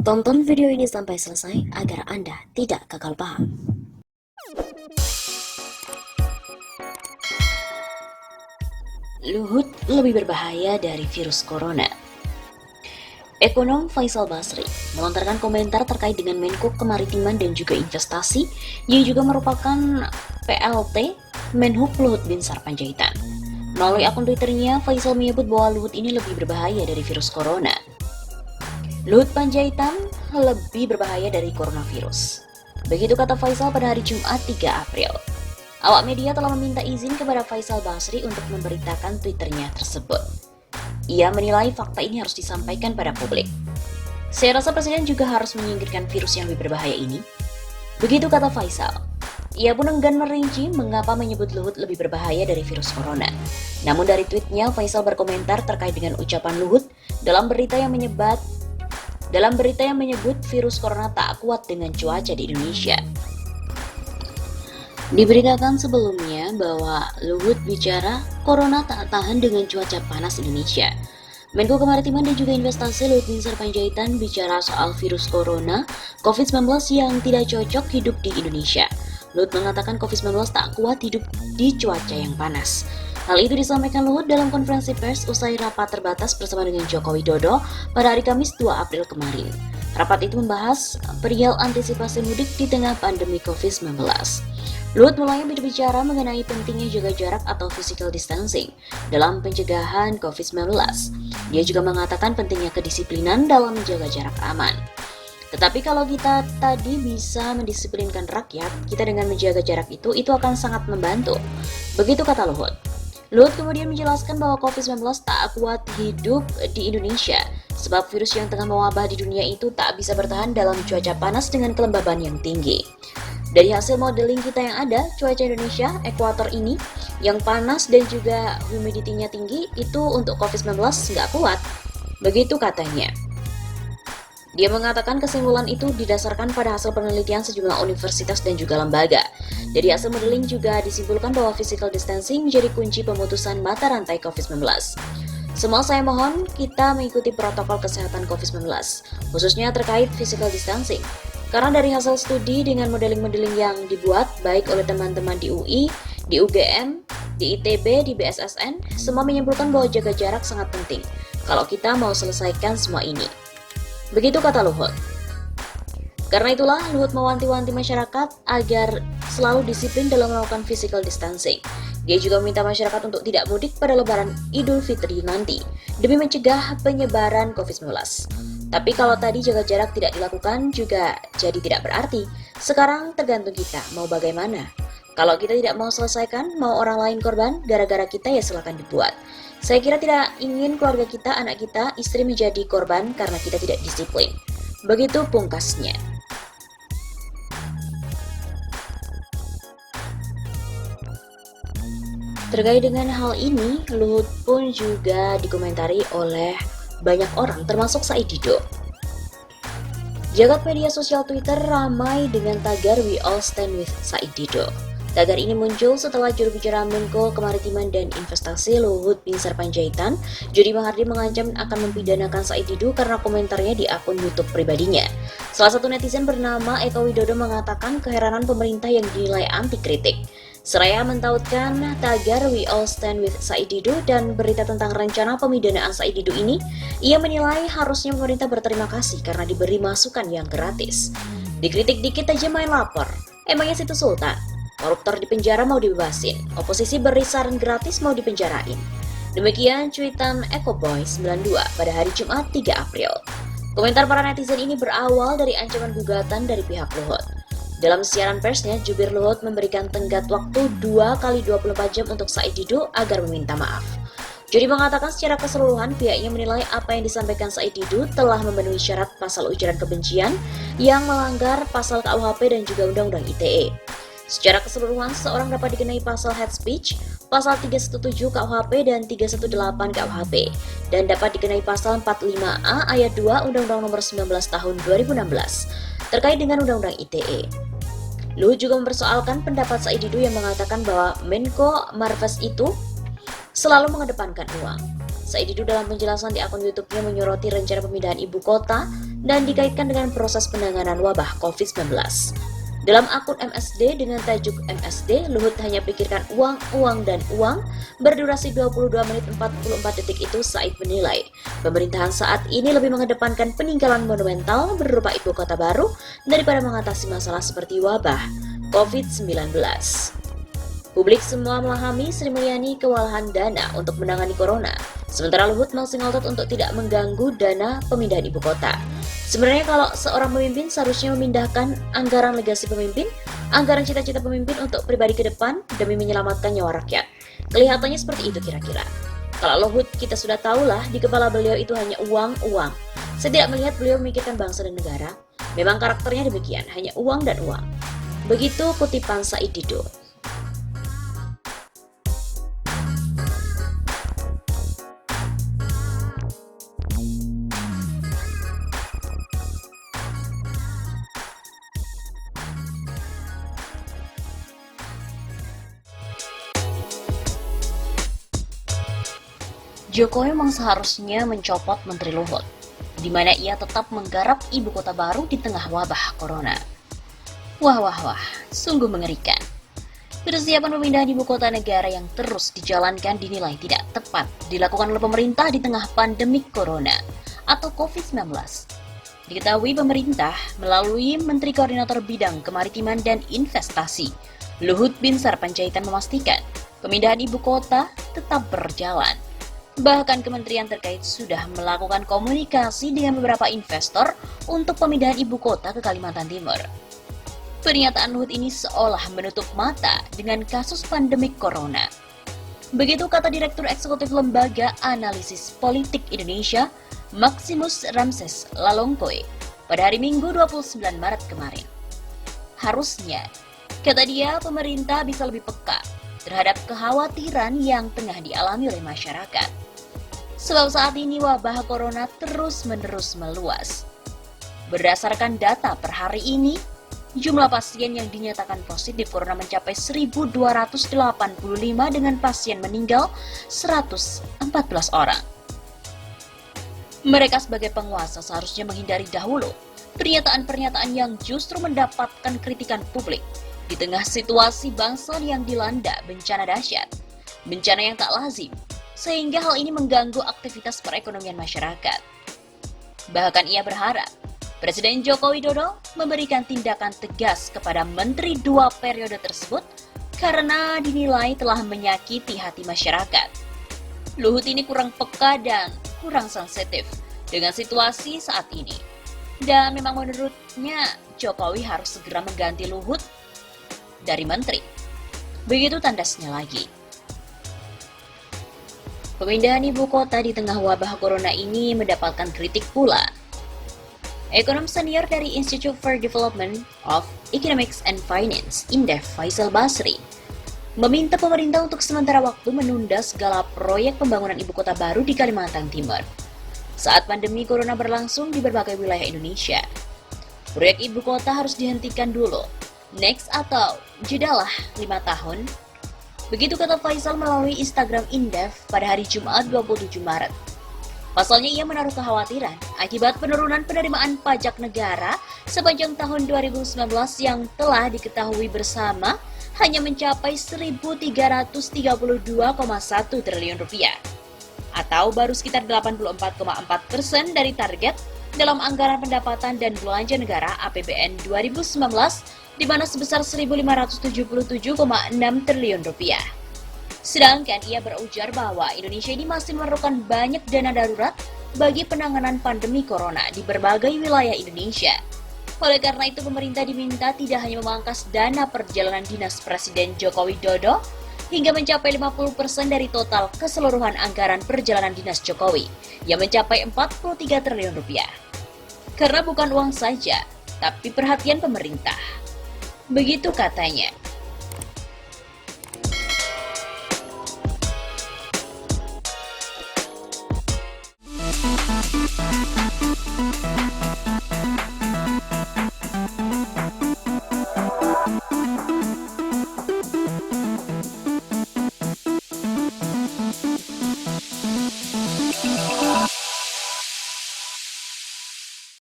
Tonton video ini sampai selesai agar Anda tidak gagal paham. Luhut lebih berbahaya dari virus corona. Ekonom Faisal Basri melontarkan komentar terkait dengan Menko Kemaritiman dan juga Investasi yang juga merupakan PLT Menhub Luhut Binsar Panjaitan. Melalui akun Twitternya, Faisal menyebut bahwa Luhut ini lebih berbahaya dari virus corona. Luhut Panjaitan lebih berbahaya dari coronavirus. Begitu kata Faisal pada hari Jumat 3 April. Awak media telah meminta izin kepada Faisal Basri untuk memberitakan Twitternya tersebut. Ia menilai fakta ini harus disampaikan pada publik. Saya rasa Presiden juga harus menyingkirkan virus yang lebih berbahaya ini. Begitu kata Faisal. Ia pun enggan merinci mengapa menyebut Luhut lebih berbahaya dari virus corona. Namun dari tweetnya, Faisal berkomentar terkait dengan ucapan Luhut dalam berita yang menyebut virus corona tak kuat dengan cuaca di Indonesia. Diberitakan sebelumnya bahwa Luhut bicara corona tak tahan dengan cuaca panas Indonesia. Menko Kemaritiman dan juga Investasi Luhut Binsar Panjaitan bicara soal virus corona COVID-19 yang tidak cocok hidup di Indonesia. Luhut mengatakan COVID-19 tak kuat hidup di cuaca yang panas. Hal itu disampaikan Luhut dalam konferensi pers usai rapat terbatas bersama dengan Joko Widodo pada hari Kamis 2 April kemarin. Rapat itu membahas perihal antisipasi mudik di tengah pandemi COVID-19. Luhut mulai berbicara mengenai pentingnya jaga jarak atau physical distancing dalam pencegahan COVID-19. Dia juga mengatakan pentingnya kedisiplinan dalam menjaga jarak aman. Tetapi kalau kita tadi bisa mendisiplinkan rakyat, kita dengan menjaga jarak itu akan sangat membantu. Begitu kata Luhut. Luhut kemudian menjelaskan bahwa COVID-19 tak kuat hidup di Indonesia, sebab virus yang tengah mewabah di dunia itu tak bisa bertahan dalam cuaca panas dengan kelembaban yang tinggi. Dari hasil modeling kita yang ada, cuaca Indonesia, ekuator ini, yang panas dan juga humidity-nya tinggi, itu untuk COVID-19 nggak kuat. Begitu katanya. Dia mengatakan kesimpulan itu didasarkan pada hasil penelitian sejumlah universitas dan juga lembaga. Dari hasil modeling juga disimpulkan bahwa physical distancing menjadi kunci pemutusan mata rantai COVID-19. Semua saya mohon kita mengikuti protokol kesehatan COVID-19, khususnya terkait physical distancing. Karena dari hasil studi dengan modeling-modeling yang dibuat baik oleh teman-teman di UI, di UGM, di ITB, di BSSN, semua menyimpulkan bahwa jaga jarak sangat penting kalau kita mau selesaikan semua ini. Begitu kata Luhut. Karena itulah Luhut mewanti-wanti masyarakat agar selalu disiplin dalam melakukan physical distancing. Dia juga meminta masyarakat untuk tidak mudik pada Lebaran Idul Fitri nanti demi mencegah penyebaran COVID-19. Tapi kalau tadi jaga jarak tidak dilakukan juga jadi tidak berarti. Sekarang tergantung kita mau bagaimana. Kalau kita tidak mau selesaikan, mau orang lain korban, gara-gara kita ya silakan dibuat. Saya kira tidak ingin keluarga kita, anak kita, istri menjadi korban karena kita tidak disiplin. Begitu pungkasnya. Terkait dengan hal ini, Luhut pun juga dikomentari oleh banyak orang termasuk Said Dido. Jagat media sosial Twitter ramai dengan tagar We All Stand With Said Dido. Tagar ini muncul setelah juru bicara Menko Kemaritiman dan Investasi Luhut Binsar Panjaitan, Jody Mahardi mengancam akan mempidanakan Said Dido karena komentarnya di akun YouTube pribadinya. Salah satu netizen bernama Eko Widodo mengatakan keheranan pemerintah yang dinilai anti kritik. Seraya mentautkan tagar We All Stand With Said Dido dan berita tentang rencana pemidanaan Said Dido ini, ia menilai harusnya pemerintah berterima kasih karena diberi masukan yang gratis. Dikritik dikit aja main lapor, emangnya situ sultan? Koruptor di penjara mau dibebasin, oposisi beri saran gratis mau dipenjarain. Demikian cuitan EcoBoy92 pada hari Jumat 3 April. Komentar para netizen ini berawal dari ancaman gugatan dari pihak Luhut. Dalam siaran persnya, jubir Luhut memberikan tenggat waktu 2x24 jam untuk Said Dido agar meminta maaf. Jody mengatakan secara keseluruhan pihaknya menilai apa yang disampaikan Said Dido telah memenuhi syarat pasal ujaran kebencian yang melanggar pasal KUHP dan juga Undang-Undang ITE. Secara keseluruhan, seseorang dapat dikenai pasal hate speech, pasal 317 KUHP dan 318 KUHP, dan dapat dikenai pasal 45A ayat 2 Undang-Undang Nomor 19 Tahun 2016 terkait dengan Undang-Undang ITE. Luhut juga mempersoalkan pendapat Said Dido yang mengatakan bahwa Menko Marves itu selalu mengedepankan uang. Said Dido dalam penjelasan di akun YouTube-nya menyoroti rencana pemindahan ibu kota dan dikaitkan dengan proses penanganan wabah COVID-19. Dalam akun MSD dengan tajuk MSD, Luhut hanya pikirkan uang, uang, dan uang, berdurasi 22 menit 44 detik itu Said menilai, pemerintahan saat ini lebih mengedepankan peninggalan monumental berupa ibu kota baru daripada mengatasi masalah seperti wabah COVID-19. Publik semua memahami Sri Mulyani kewalahan dana untuk menangani corona. Sementara Luhut masih ngotot untuk tidak mengganggu dana pemindahan ibu kota. Sebenarnya kalau seorang pemimpin seharusnya memindahkan anggaran legasi pemimpin, anggaran cita-cita pemimpin untuk pribadi ke depan demi menyelamatkan nyawa rakyat. Kelihatannya seperti itu kira-kira. Kalau Luhut kita sudah tahulah di kepala beliau itu hanya uang, uang. Saya tidak melihat beliau memikirkan bangsa dan negara. Memang karakternya demikian, hanya uang dan uang. Begitu kutipan Said Didu. Jokowi memang seharusnya mencopot Menteri Luhut, di mana ia tetap menggarap ibu kota baru di tengah wabah corona. Wah, sungguh mengerikan. Persiapan pemindahan ibu kota negara yang terus dijalankan dinilai tidak tepat dilakukan oleh pemerintah di tengah pandemi corona atau COVID-19. Diketahui pemerintah melalui Menteri Koordinator Bidang Kemaritiman dan Investasi, Luhut Binsar Panjaitan memastikan pemindahan ibu kota tetap berjalan. Bahkan kementerian terkait sudah melakukan komunikasi dengan beberapa investor untuk pemindahan ibu kota ke Kalimantan Timur. Pernyataan Luhut ini seolah menutup mata dengan kasus pandemik corona. Begitu kata Direktur Eksekutif Lembaga Analisis Politik Indonesia, Maximus Ramses Lalongkoe, pada hari Minggu 29 Maret kemarin. Harusnya, kata dia, pemerintah bisa lebih peka terhadap kekhawatiran yang tengah dialami oleh masyarakat. Sebab saat ini wabah corona terus-menerus meluas. Berdasarkan data per hari ini, jumlah pasien yang dinyatakan positif corona mencapai 1.285 dengan pasien meninggal 114 orang. Mereka sebagai penguasa seharusnya menghindari dahulu pernyataan-pernyataan yang justru mendapatkan kritikan publik di tengah situasi bangsa yang dilanda bencana dahsyat, bencana yang tak lazim, sehingga hal ini mengganggu aktivitas perekonomian masyarakat. Bahkan ia berharap Presiden Joko Widodo memberikan tindakan tegas kepada menteri 2 periode tersebut karena dinilai telah menyakiti hati masyarakat. Luhut ini kurang peka dan kurang sensitif dengan situasi saat ini. Dan memang menurutnya Jokowi harus segera mengganti Luhut dari menteri. Begitu tandasnya lagi. Pemindahan ibu kota di tengah wabah corona ini mendapatkan kritik pula. Ekonom senior dari Institute for Development of Economics and Finance, Indef, Faisal Basri, meminta pemerintah untuk sementara waktu menunda segala proyek pembangunan ibu kota baru di Kalimantan Timur saat pandemi corona berlangsung di berbagai wilayah Indonesia. Proyek ibu kota harus dihentikan dulu, next atau jedalah 5 tahun. Begitu kata Faisal melalui Instagram Indef pada hari Jumat 27 Maret. Pasalnya ia menaruh kekhawatiran akibat penurunan penerimaan pajak negara sepanjang tahun 2019 yang telah diketahui bersama hanya mencapai 1.332,1 triliun rupiah atau baru sekitar 84,4% dari target dalam anggaran pendapatan dan belanja negara APBN 2019 di mana sebesar 1.577,6 triliun rupiah. Sedangkan ia berujar bahwa Indonesia ini masih memerlukan banyak dana darurat bagi penanganan pandemi corona di berbagai wilayah Indonesia. Oleh karena itu pemerintah diminta tidak hanya memangkas dana perjalanan dinas Presiden Joko Widodo hingga mencapai 50% dari total keseluruhan anggaran perjalanan dinas Jokowi yang mencapai 43 triliun rupiah. Karena bukan uang saja, tapi perhatian pemerintah. Begitu katanya.